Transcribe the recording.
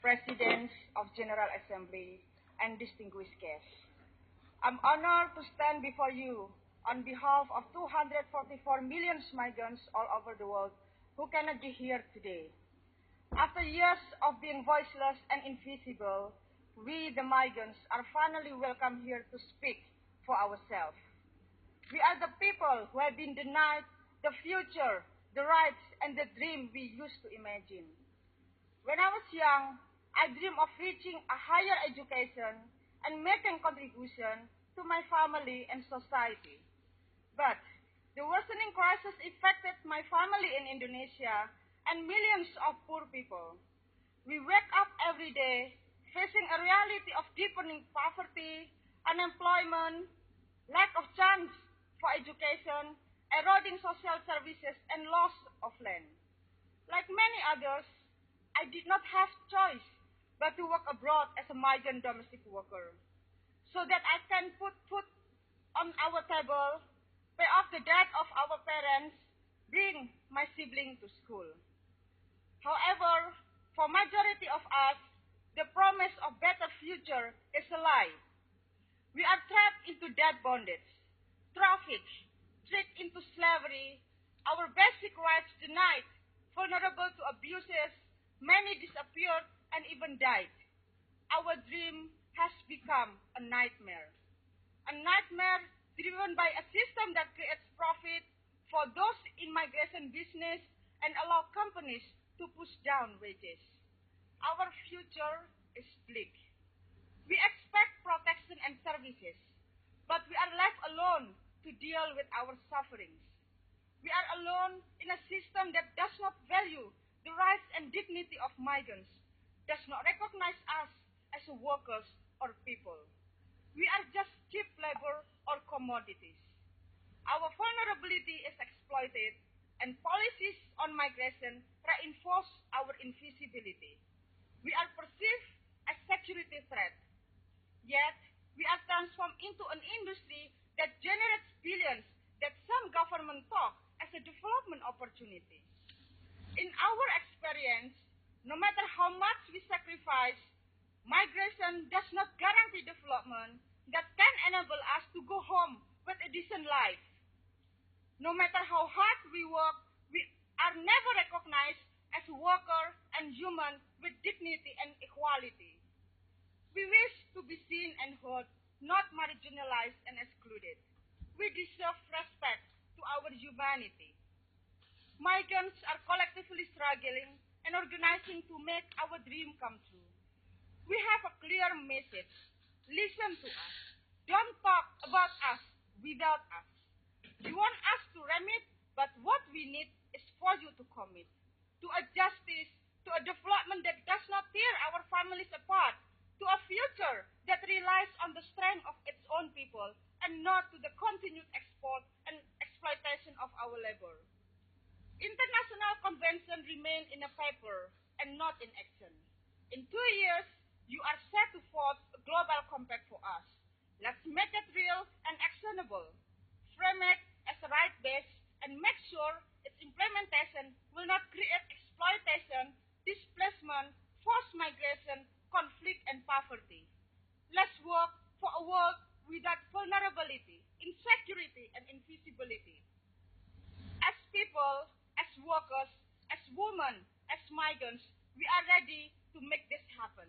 Presidents of General Assembly, and distinguished guests. I'm honored to stand before you on behalf of 244 million migrants all over the world who cannot be here today. After years of being voiceless and invisible, we, the migrants, are finally welcome here to speak for ourselves. We are the people who have been denied the future, the rights, and the dream we used to imagine. When I was young, I dreamed of reaching a higher education and making contribution to my family and society. But the worsening crisis affected my family in Indonesia and millions of poor people. We wake up every day facing a reality of deepening poverty, unemployment, lack of chance for education, eroding social services, and loss of land. Like many others, I did not have choice but to work abroad as a migrant domestic worker, so that I can put food on our table, pay off the debt of our parents, bring my sibling to school. However, for majority of us, the promise of better future is a lie. We are trapped into debt bondage, trafficked, tricked into slavery, our basic rights denied, vulnerable to abuses, many disappeared and even died. Our dream has become a nightmare. A nightmare driven by a system that creates profit for those in migration business and allow companies to push down wages. Our future is bleak. We expect protection and services, but we are left alone to deal with our sufferings. We are alone in a system that does not value the rights and dignity of migrants, does not recognize us as workers or people. We are just cheap labor or commodities. Our vulnerability is exploited, and policies on migration reinforce our invisibility. We are perceived as security threat, yet we are transformed into an industry that generates billions that some government talk as a development opportunity. In our experience, no matter how much we sacrifice, migration does not guarantee development that can enable us to go home with a decent life. No matter how hard we work, we are never recognized as a worker and human with dignity and equality. We wish to be seen and heard, not marginalized and excluded. We deserve respect to our humanity. Migrants are collectively struggling and organizing to make our dream come true. We have a clear message. Listen to us. Don't talk about us without us. You want us to remit, but what we need is for you to commit to a justice, to a development that does not tear our families apart, to a future that relies on the strength of its own people and not to the continued export and exploitation of our labor. International conventions remain in a paper and not in action. In 2 years, you are set to forge a global compact for us. Let's make it real and actionable. Frame it as a right base and make sure its implementation will not create exploitation, displacement, forced migration, conflict, and poverty. Let's work for a world without vulnerability, insecurity, and invisibility. As people, as workers, as women, as migrants, we are ready to make this happen.